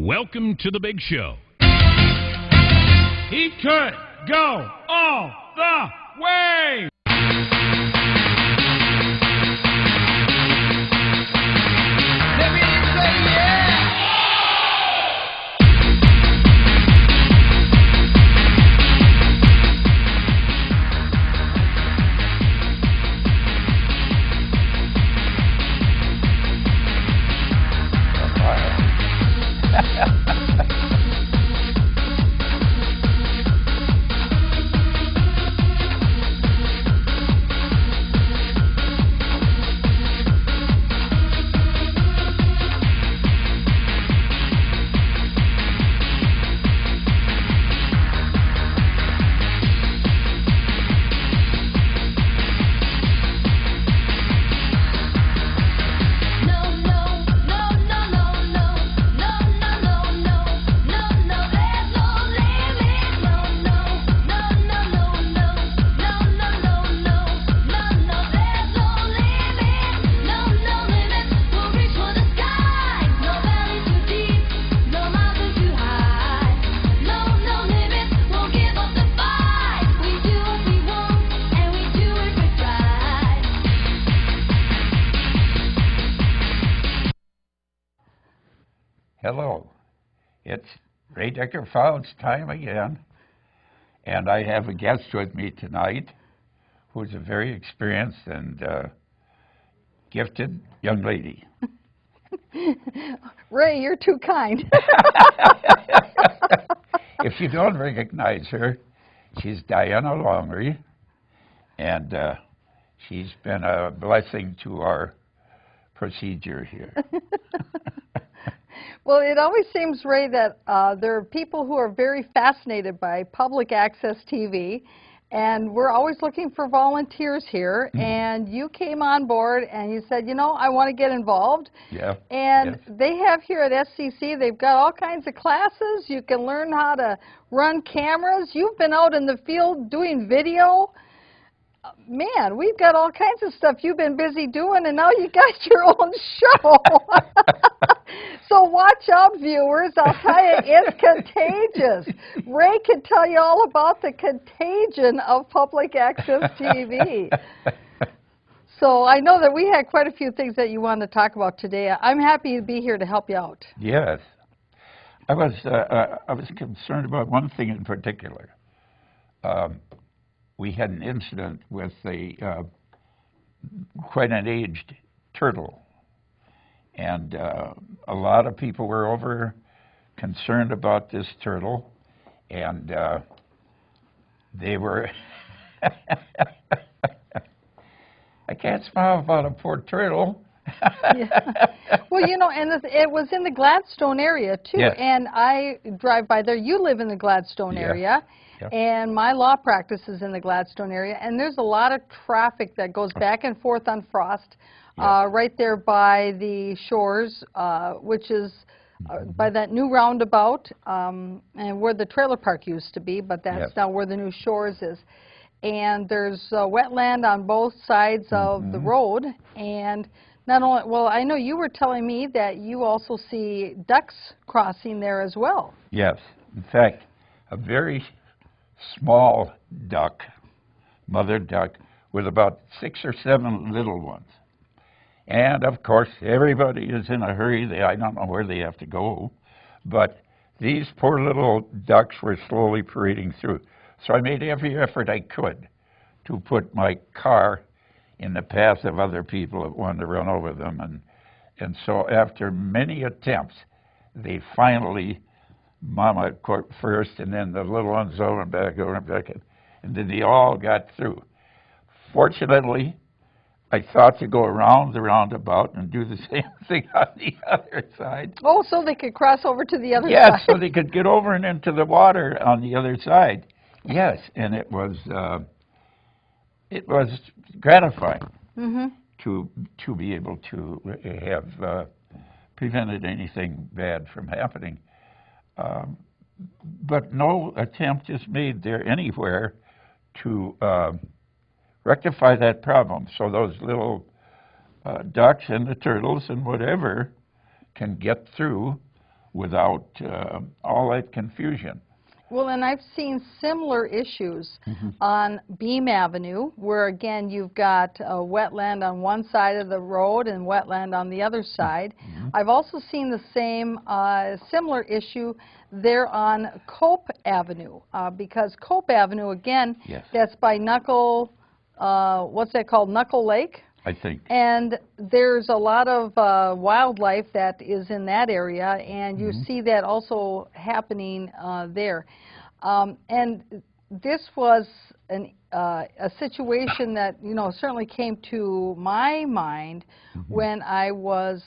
Welcome to the big show. He could go all the way. Let me say yeah. Hello, it's Ray Decker Fowles time again, and I have a guest with me tonight who's a very experienced and gifted young lady. Ray, you're too kind. If you don't recognize her, she's Diana Longery, and she's been a blessing to our procedure here. Well, it always seems, Ray, that there are people who are very fascinated by public access TV, and we're always looking for volunteers here. And you came on board and you said, you know, I want to get involved. Yeah. And yes. they have here at SCC, they've got all kinds of classes. You can learn how to run cameras. You've been out in the field doing video. Man, we've got all kinds of stuff you've been busy doing, and now you got your own show. So watch out, viewers. I'll tell you, it's contagious. Ray can tell you all about the contagion of public access TV. So I know that we had quite a few things that you wanted to talk about today. I'm happy to be here to help you out. Yes. I was concerned about one thing in particular. We had an incident with quite an aged turtle. And a lot of people were over concerned about this turtle, and they were, I can't smile about a poor turtle. Yeah. Well, you know, and it was in the Gladstone area, too, yes. And I drive by there. You live in the Gladstone area, yeah. And my law practice is in the Gladstone area, and there's a lot of traffic that goes back and forth on Frost. Right there by the shores, which is by that new roundabout, and where the trailer park used to be, but that's now where the new shores is. And there's wetland on both sides of the road, and not only, well, I know you were telling me that you also see ducks crossing there as well. Yes. In fact, a very small duck, mother duck, with about 6 or 7 little ones. And, of course, everybody is in a hurry. I don't know where they have to go. But these poor little ducks were slowly parading through. So I made every effort I could to put my car in the path of other people that wanted to run over them. And so after many attempts, they finally, Mama caught first, and then the little ones over and back, and then they all got through. Fortunately, I thought to go around the roundabout and do the same thing on the other side. Oh, so they could cross over to the other side. Yes, so they could get over and into the water on the other side. Yes, and it was gratifying to be able to have prevented anything bad from happening. But no attempt is made there anywhere to rectify that problem. So those little ducks and the turtles and whatever can get through without all that confusion. Well, and I've seen similar issues on Beam Avenue, where again you've got a wetland on one side of the road and wetland on the other side. I've also seen the same similar issue there on Cope Avenue, because Cope Avenue, again, that's by Knuckle, what's that called, Knuckle Lake? I think. And there's a lot of wildlife that is in that area, and you see that also happening there. And this was a situation that, you know, certainly came to my mind when I was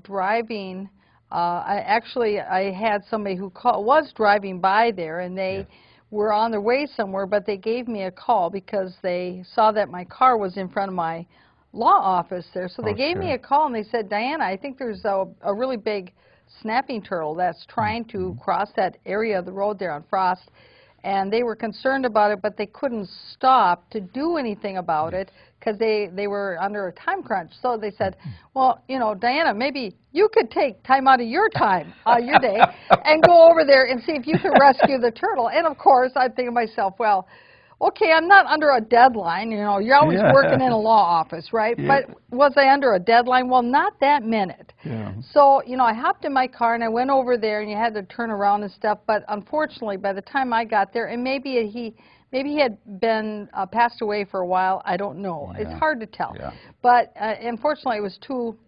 driving. I had somebody who was driving by there, and they were on their way somewhere, but they gave me a call because they saw that my car was in front of my law office there. So they gave me a call and they said, Diana, I think there's a really big snapping turtle that's trying to cross that area of the road there on Frost. And they were concerned about it, but they couldn't stop to do anything about it because they were under a time crunch. So they said, well, you know, Diana, maybe you could take time out of your time, your day, and go over there and see if you can rescue the turtle. And of course, I think to myself, well, okay, I'm not under a deadline. You know, you're always working in a law office, right? But was I under a deadline? Well, not that minute. So, you know, I hopped in my car and I went over there, and you had to turn around and stuff. But unfortunately, by the time I got there, and maybe he had been passed away for a while. I don't know. It's hard to tell. But unfortunately, it was too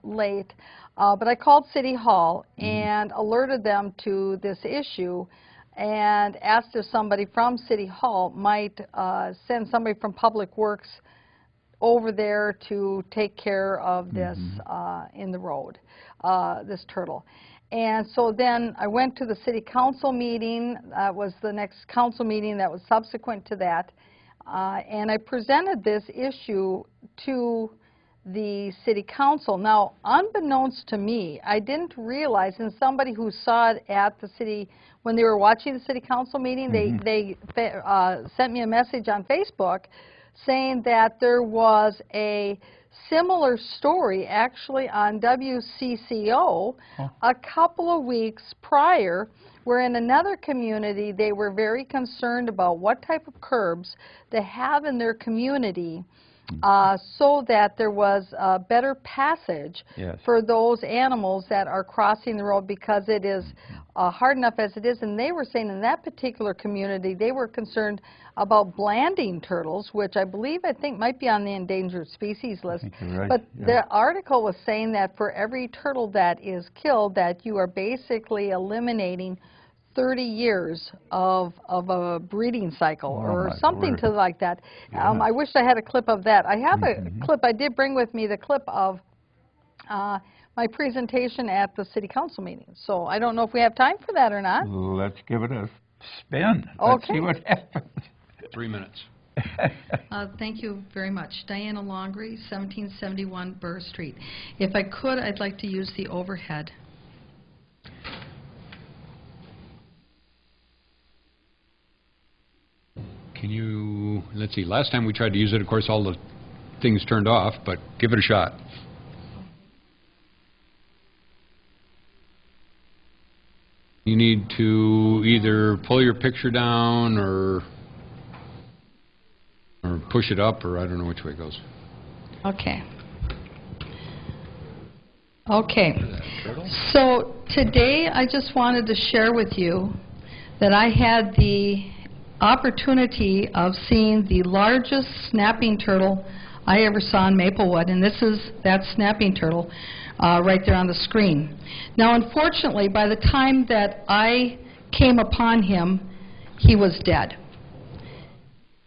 late. But I called City Hall and alerted them to this issue, and asked if somebody from City Hall might send somebody from Public Works over there to take care of this in the road, this turtle. And so then I went to the City Council meeting. That was the next council meeting that was subsequent to that. And I presented this issue to the City Council. Now, unbeknownst to me, I didn't realize, and somebody who saw it at the city, when they were watching the City Council meeting, they sent me a message on Facebook saying that there was a similar story actually on WCCO a couple of weeks prior, where in another community they were very concerned about what type of curbs they have in their community, so that there was a better passage for those animals that are crossing the road, because it is hard enough as it is. And they were saying in that particular community they were concerned about blanding turtles, which I think might be on the endangered species list. But the article was saying that for every turtle that is killed, that you are basically eliminating 30 years of a breeding cycle or something to like that. I wish I had a clip of that. I have a clip. I did bring with me the clip of my presentation at the City Council meeting. So I don't know if we have time for that or not. Let's give it a spin. Let's see what happens. 3 minutes. Thank you very much. Diana Longry, 1771 Burr Street. If I could, I'd like to use the overhead. Can you, let's see, last time we tried to use it, of course, all the things turned off, but give it a shot. You need to either pull your picture down or push it up, or I don't know which way it goes. Okay. Okay. So today I just wanted to share with you that I had the opportunity of seeing the largest snapping turtle I ever saw in Maplewood, and this is that snapping turtle right there on the screen. Now, unfortunately, by the time that I came upon him, he was dead.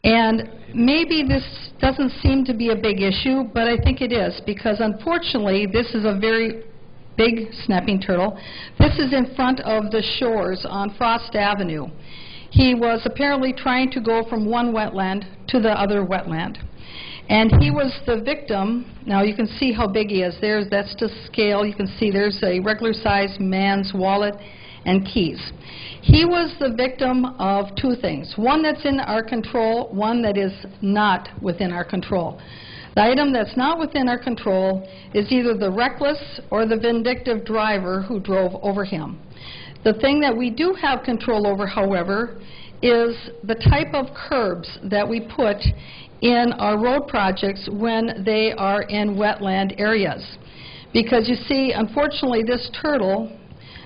And maybe this doesn't seem to be a big issue, but I think it is, because unfortunately this is a very big snapping turtle. This is in front of the shores on Frost Avenue. He was apparently trying to go from one wetland to the other wetland. And he was the victim. Now you can see how big he is. That's to scale. You can see there's a regular sized man's wallet and keys. He was the victim of two things. One that's in our control, one that is not within our control. The item that's not within our control is either the reckless or the vindictive driver who drove over him. The thing that we do have control over, however, is the type of curbs that we put in our road projects when they are in wetland areas. Because you see, unfortunately, this turtle,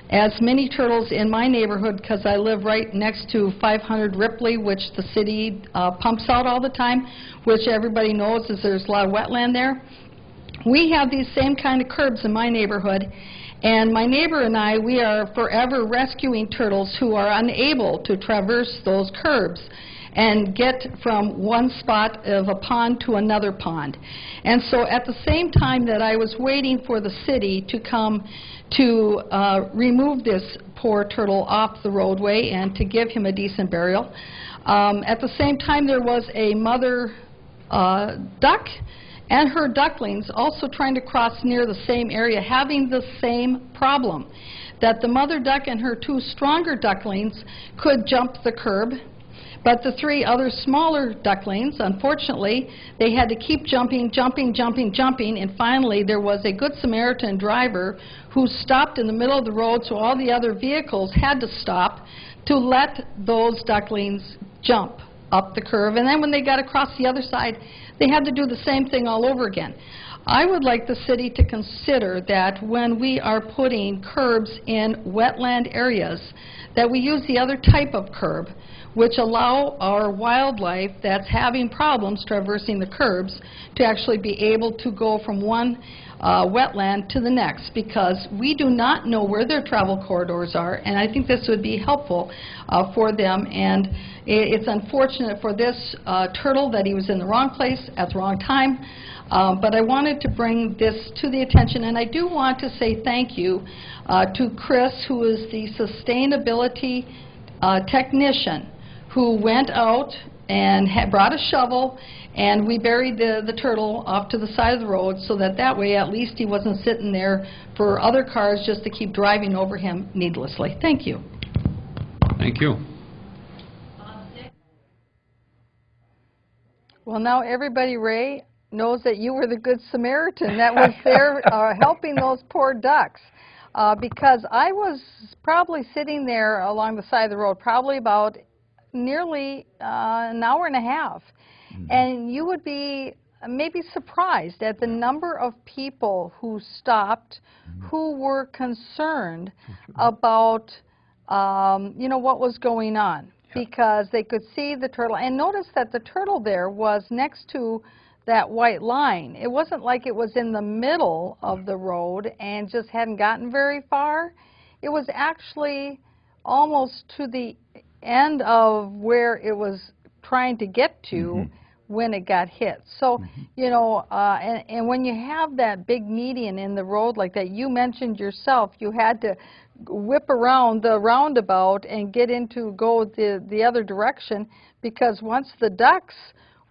as many turtles in my neighborhood, because I live right next to 500 Ripley, which the city pumps out all the time, which everybody knows is there's a lot of wetland there. We have these same kind of curbs in my neighborhood, and my neighbor and I, we are forever rescuing turtles who are unable to traverse those curbs and get from one spot of a pond to another pond. And so at the same time that I was waiting for the city to come to remove this poor turtle off the roadway and to give him a decent burial, at the same time there was a mother duck and her ducklings also trying to cross near the same area, having the same problem, that the mother duck and her two stronger ducklings could jump the curb, but the three other smaller ducklings, unfortunately, they had to keep jumping, and finally there was a Good Samaritan driver who stopped in the middle of the road, so all the other vehicles had to stop to let those ducklings jump up the curve, and then when they got across the other side, they had to do the same thing all over again. I would like the city to consider that when we are putting curbs in wetland areas, that we use the other type of curb, which allow our wildlife that's having problems traversing the curbs to actually be able to go from one wetland to the next, because we do not know where their travel corridors are, and I think this would be helpful for them. And it's unfortunate for this turtle that he was in the wrong place at the wrong time, but I wanted to bring this to the attention, and I do want to say thank you to Chris, who is the sustainability technician, who went out and brought a shovel, and we buried the turtle off to the side of the road so that way at least he wasn't sitting there for other cars just to keep driving over him needlessly. Thank you. Thank you. Well, now everybody, Ray, knows that you were the Good Samaritan that was there helping those poor ducks. Because I was probably sitting there along the side of the road, probably about nearly an hour and a half. And you would be maybe surprised at the number of people who stopped, who were concerned about, you know, what was going on, because they could see the turtle. And notice that the turtle there was next to that white line. It wasn't like it was in the middle of the road and just hadn't gotten very far. It was actually almost to the end of where it was trying to get to when it got hit. So, you know, and when you have that big median in the road like that, you mentioned yourself, you had to whip around the roundabout and get go the other direction, because once the ducks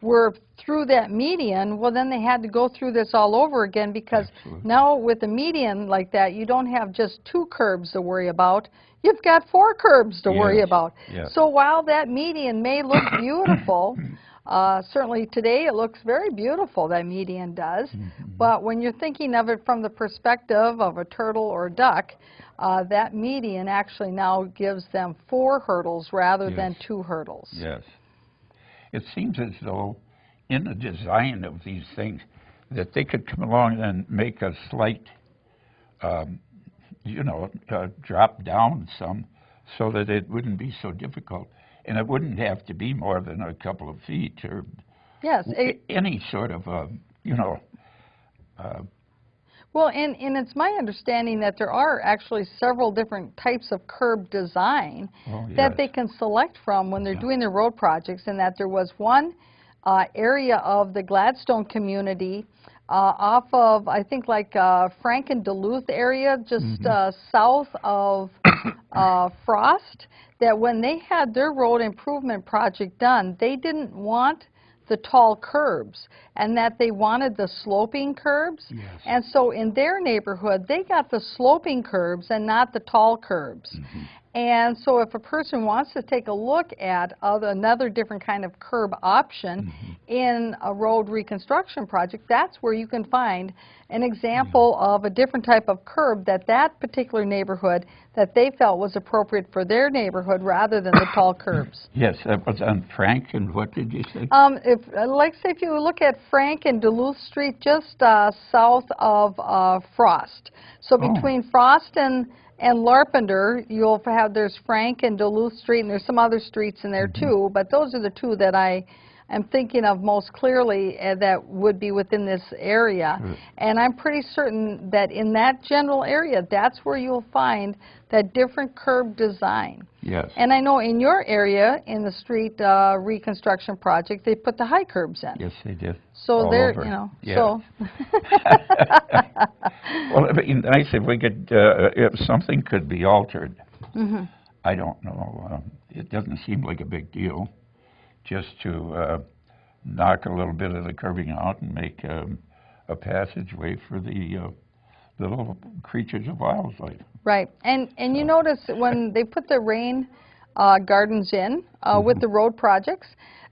were through that median, well, then they had to go through this all over again, because now with a median like that, you don't have just 2 curbs to worry about. You've got 4 curbs to worry about. So while that median may look beautiful, certainly today it looks very beautiful, that median does, but when you're thinking of it from the perspective of a turtle or a duck, that median actually now gives them 4 hurdles rather than 2 hurdles. Yes. It seems as though in the design of these things that they could come along and make a slight, you know, drop down some so that it wouldn't be so difficult. And it wouldn't have to be more than a couple of feet or any sort of, you know. Well, and it's my understanding that there are actually several different types of curb design that they can select from when they're doing their road projects, and that there was one area of the Gladstone community off of, I think, like Frank and Duluth area, just south of Frost, that when they had their road improvement project done, they didn't want the tall curbs, and that they wanted the sloping curbs. And so in their neighborhood, they got the sloping curbs and not the tall curbs. And so if a person wants to take a look at another different kind of curb option in a road reconstruction project, that's where you can find an example of a different type of curb that that particular neighborhood that they felt was appropriate for their neighborhood rather than the tall curbs. Yes, that was on Frank, and what did you say? Like say if you look at Frank and Duluth Street, just south of Frost. So between Frost and Larpenter, you'll have, there's Frank and Duluth Street, and there's some other streets in there too, but those are the two that I am thinking of most clearly that would be within this area. And I'm pretty certain that in that general area, that's where you'll find that different curb design. Yes. And I know in your area, in the street reconstruction project, they put the high curbs in. Yes, they did. So all they're, over. you know, Yeah. so. Well, it'd be nice if we could, if something could be altered. I don't know. It doesn't seem like a big deal, just to knock a little bit of the curbing out and make a passageway for the little creatures of wildlife. Right, and you notice when they put the rain gardens in with the road projects,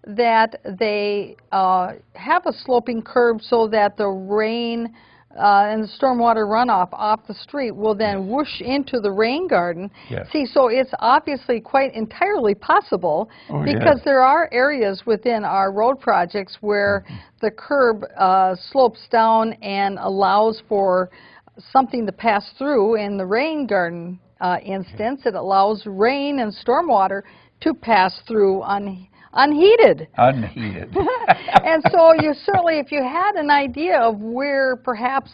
that they have a sloping curb so that the rain and the stormwater runoff off the street will then whoosh into the rain garden. Yes. See, so it's obviously quite entirely possible because yes. there are areas within our road projects where the curb slopes down and allows for something to pass through. In the rain garden instance, it allows rain and stormwater to pass through unheated. Unheated. And so you certainly, if you had an idea of where perhaps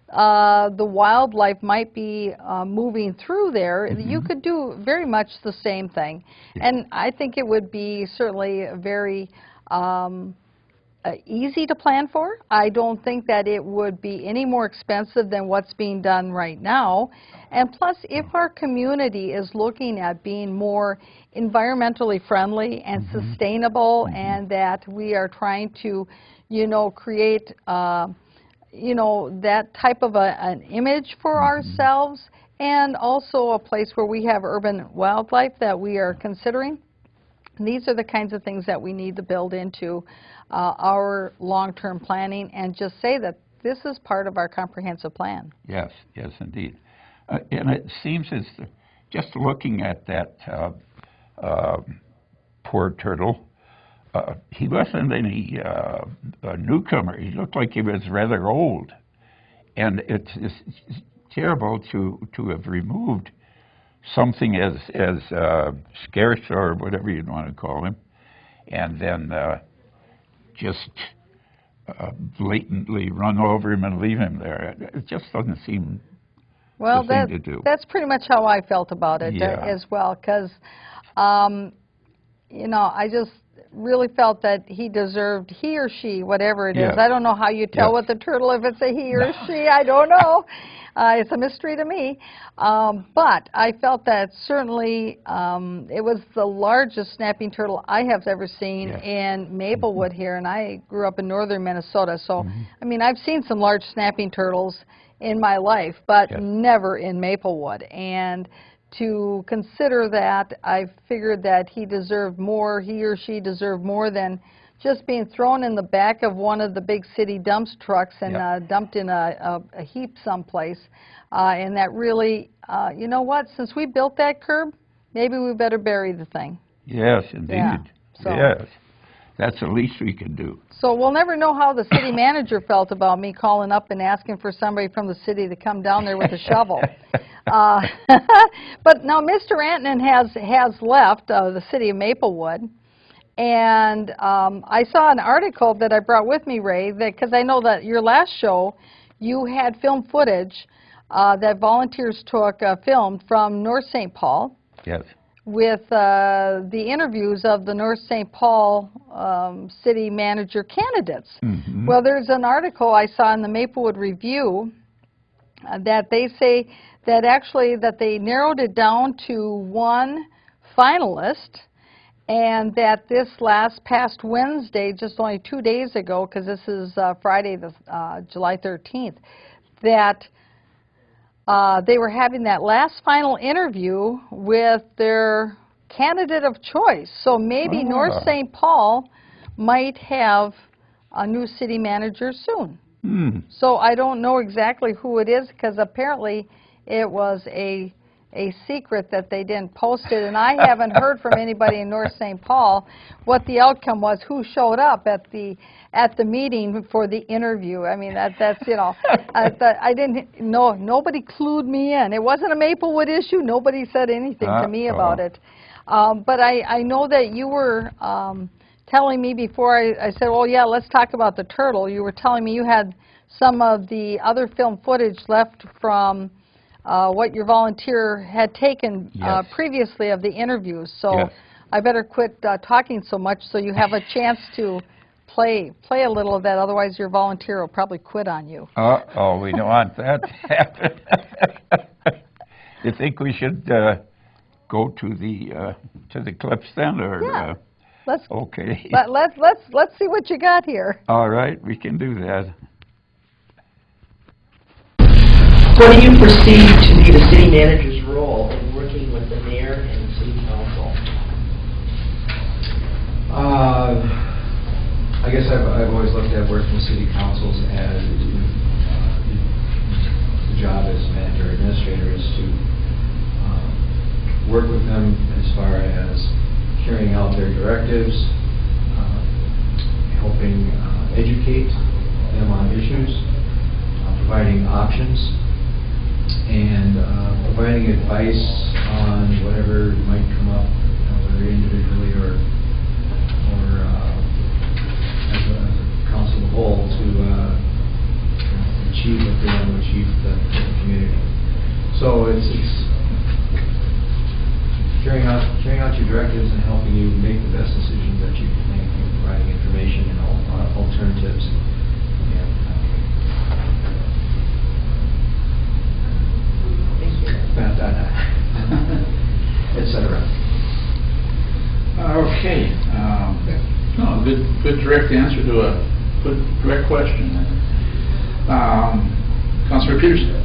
the wildlife might be moving through there, you could do very much the same thing. And I think it would be certainly very easy to plan for. I don't think that it would be any more expensive than what's being done right now. And plus, if our community is looking at being more environmentally friendly and sustainable, and that we are trying to, you know, create, you know, that type of an image for ourselves, and also a place where we have urban wildlife that we are considering, these are the kinds of things that we need to build into our long-term planning, and just say that this is part of our comprehensive plan. Yes, yes, indeed. And it seems as just looking at that poor turtle, he wasn't any newcomer. He looked like he was rather old. And it's terrible to have removed something as scarce, or whatever you'd want to call him, and then just blatantly run over him and leave him there. It just doesn't seem well, the thing to do. That's pretty much how I felt about it as well, because, you know, I just really felt that he deserved, he or she, whatever it is. I don't know how you tell with the turtle if it's a he or she. I don't know. It's a mystery to me. But I felt that certainly it was the largest snapping turtle I have ever seen in Maplewood here, and I grew up in northern Minnesota. So, I mean, I've seen some large snapping turtles in my life, but never in Maplewood. And to consider that, I figured that he deserved more, he or she deserved more than just being thrown in the back of one of the big city dump trucks and dumped in a heap someplace. And that really, you know what, since we built that curb, maybe we better bury the thing. Yes, indeed. So. Yes. That's the least we can do. So we'll never know how the city manager felt about me calling up and asking for somebody from the city to come down there with a shovel. But now Mr. Antonin has left the city of Maplewood, and I saw an article that I brought with me, Ray, because I know that your last show you had film footage that volunteers took filmed from North St. Paul. Yes. With the interviews of the North St. Paul city manager candidates. Well, there's an article I saw in the Maplewood Review that they say that actually that they narrowed it down to one finalist, and that this past Wednesday, just only 2 days ago, because this is Friday, July 13th, that they were having that last final interview with their candidate of choice. So maybe North Ah. St. Paul might have a new city manager soon. So I don't know exactly who it is because apparently it was a secret that they didn't post it, and I haven't heard from anybody in North St. Paul what the outcome was, who showed up at the meeting for the interview. I mean, that's you know, I didn't know, nobody clued me in. It wasn't a Maplewood issue. Nobody said anything to me about it. But I know that you were telling me before I said, well, yeah, let's talk about the turtle. You were telling me you had some of the other film footage left from what your volunteer had taken previously of the interviews. So I better quit talking so much so you have a chance to play a little of that. Otherwise, your volunteer will probably quit on you. Uh-oh, we don't want that to happen. You think we should go to the clips then, or? Yeah. Let's okay. Let's see what you got here. All right, we can do that. What do you perceive to be the city manager's role in working with the mayor and the city council? I guess I've always looked at working with city councils as the job as manager or administrator is to work with them as far as carrying out their directives, helping educate them on issues, providing options, and providing advice on whatever might come up, whether individually or as a council as a whole, to achieve what they want to achieve for the community. So it's carrying out your directives and helping you make the best decisions that you can make, and providing information and alternatives. Etc. Okay. No, good direct answer to a good direct question. Councilor Peterson.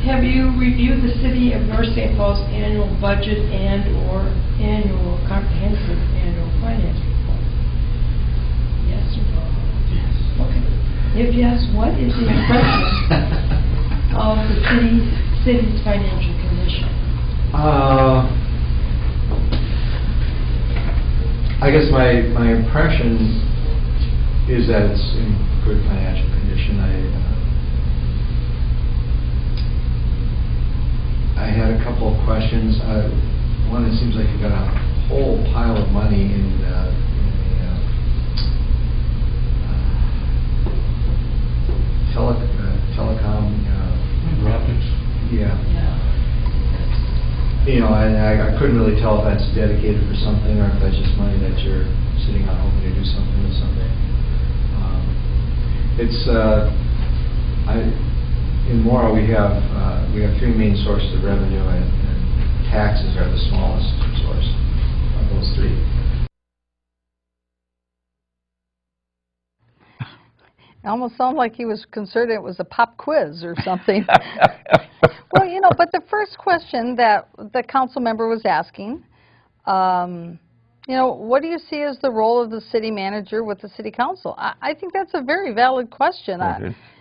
Have you reviewed the City of North St. Paul's annual budget and/or annual comprehensive annual finance report? Yes or no? Yes. Okay. If yes, what is the impression of the city's financial condition? I guess my impression is that it's in good financial condition. I had a couple of questions. One, it seems like you've got a whole pile of money in the telecom. Rockets. Yeah. You know, I couldn't really tell if that's dedicated for something or if that's just money that you're sitting on hoping to do something with someday. In Morrow we have three main sources of revenue, and taxes are the smallest source of those three. It almost sounded like he was concerned it was a pop quiz or something. Well, you know, but the first question that the council member was asking, you know, what do you see as the role of the city manager with the city council? I think that's a very valid question.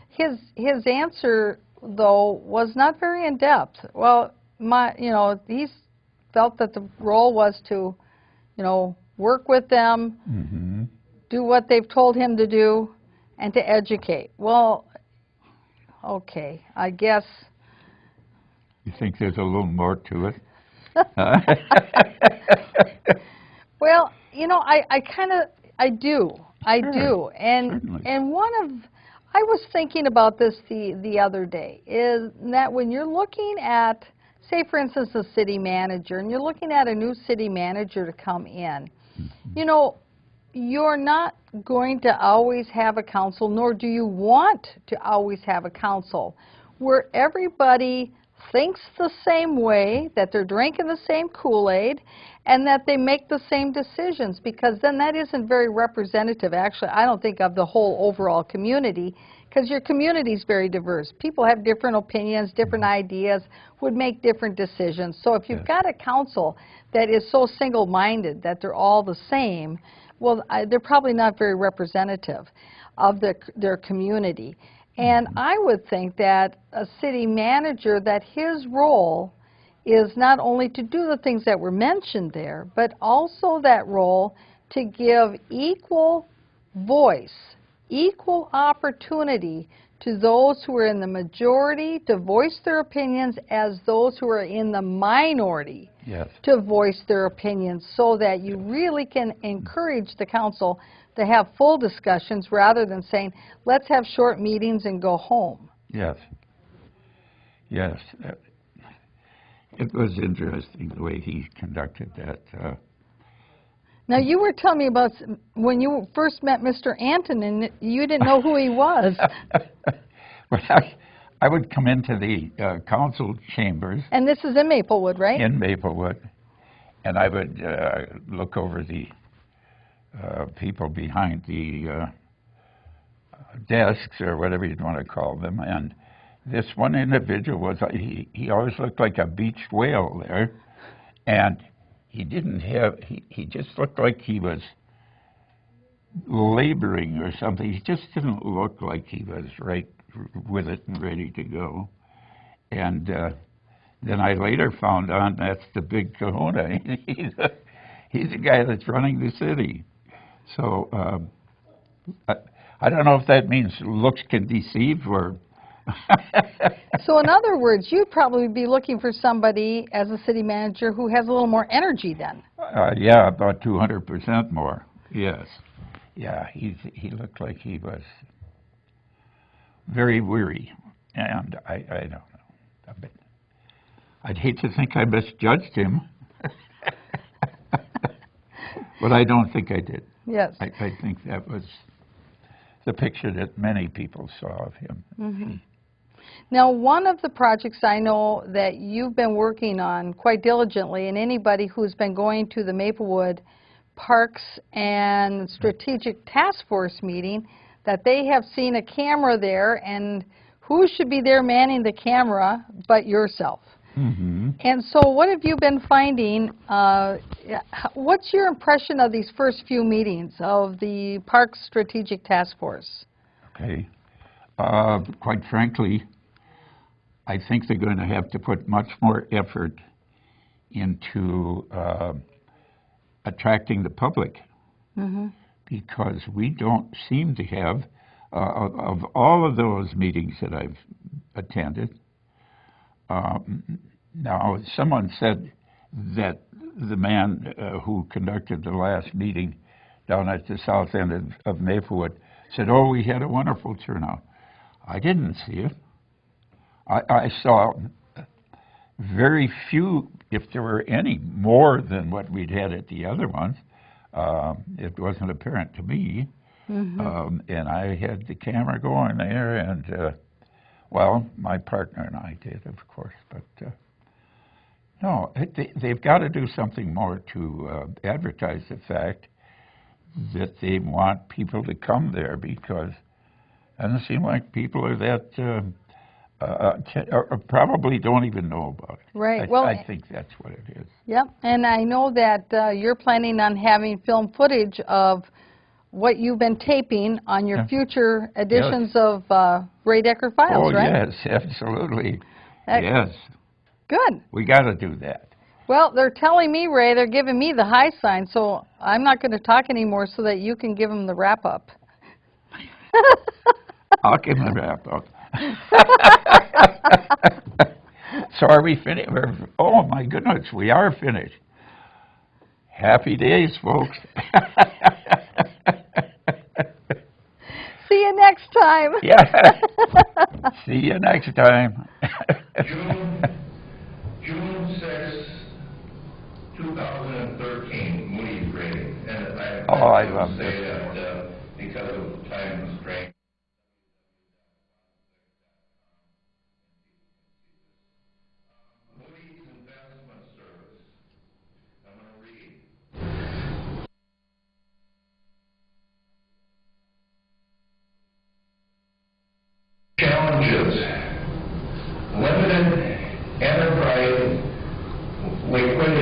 His answer, though, was not very in-depth. Well, he felt that the role was to, work with them, do what they've told him to do, and to educate. Well, okay, I guess. You think there's a little more to it? Well, I do. And I was thinking about this the other day, is that when you're looking at, say for instance, a city manager, and you're looking at a new city manager to come in, you're not going to always have a council, nor do you want to always have a council where everybody thinks the same way, that they're drinking the same Kool-Aid, and that they make the same decisions, because then that isn't very representative, actually, I don't think, of the whole overall community, because your community is very diverse. People have different opinions, different ideas, would make different decisions. So if you've got a council that is so single-minded that they're all the same, well, they're probably not very representative of their community. And I would think that a city manager, that his role is not only to do the things that were mentioned there, but also that role to give equal voice, equal opportunity to those who are in the majority to voice their opinions as those who are in the minority to voice their opinions, so that you really can encourage the council to have full discussions rather than saying, let's have short meetings and go home. Yes. Yes. It was interesting the way he conducted that. Now, you were telling me about when you first met Mr. Anton, and you didn't know who he was. Well, I would come into the council chambers. And this is in Maplewood, right? In Maplewood. And I would look over the people behind the desks, or whatever you'd want to call them. And this one individual was, he always looked like a beached whale there. And he didn't have, he just looked like he was laboring or something. He just didn't look like he was right with it and ready to go. And then I later found out that's the big kahuna. He's the guy that's running the city. So I don't know if that means looks can deceive or... So in other words, you'd probably be looking for somebody as a city manager who has a little more energy then. Yeah, about 200% more, yes. Yeah, he looked like he was very weary, and I don't know. But I'd hate to think I misjudged him, but I don't think I did. Yes. I think that was the picture that many people saw of him. Mm-hmm. Now, one of the projects I know that you've been working on quite diligently, and anybody who's been going to the Maplewood Parks and Strategic Task Force meeting, that they have seen a camera there, and who should be there manning the camera but yourself? Mm-hmm. And so what have you been finding? What's your impression of these first few meetings of the Parks Strategic Task Force? Okay. Quite frankly, I think they're going to have to put much more effort into attracting the public, because we don't seem to have, of all of those meetings that I've attended, now someone said that the man who conducted the last meeting down at the south end of Maplewood said, oh, we had a wonderful turnout. I didn't see it. I saw very few, if there were any, more than what we'd had at the other ones. It wasn't apparent to me. And I had the camera going there, and, well, my partner and I did, of course. But, no, they've got to do something more to advertise the fact that they want people to come there, because it doesn't seem like people are that... or probably don't even know about it. Right. I think that's what it is. Yep. And I know that you're planning on having film footage of what you've been taping on your future editions of Ray Decker Files, right? Oh, yes, absolutely. Yes. Good. We got to do that. Well, they're telling me, Ray, they're giving me the high sign, so I'm not going to talk anymore so that you can give them the wrap-up. I'll give them the wrap-up. So are we finished? Oh, my goodness, we are finished. Happy days, folks. See you next time. Yeah. See you next time. June 6, 2013, Moody's rating. And I love this. Say that because of time constraint.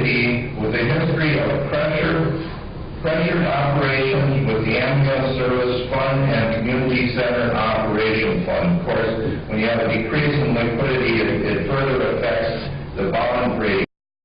entity with a history of pressured operations with the Ambulance Service Fund and Community Center Operation Fund. Of course, when you have a decrease in liquidity, it further affects the bond rating.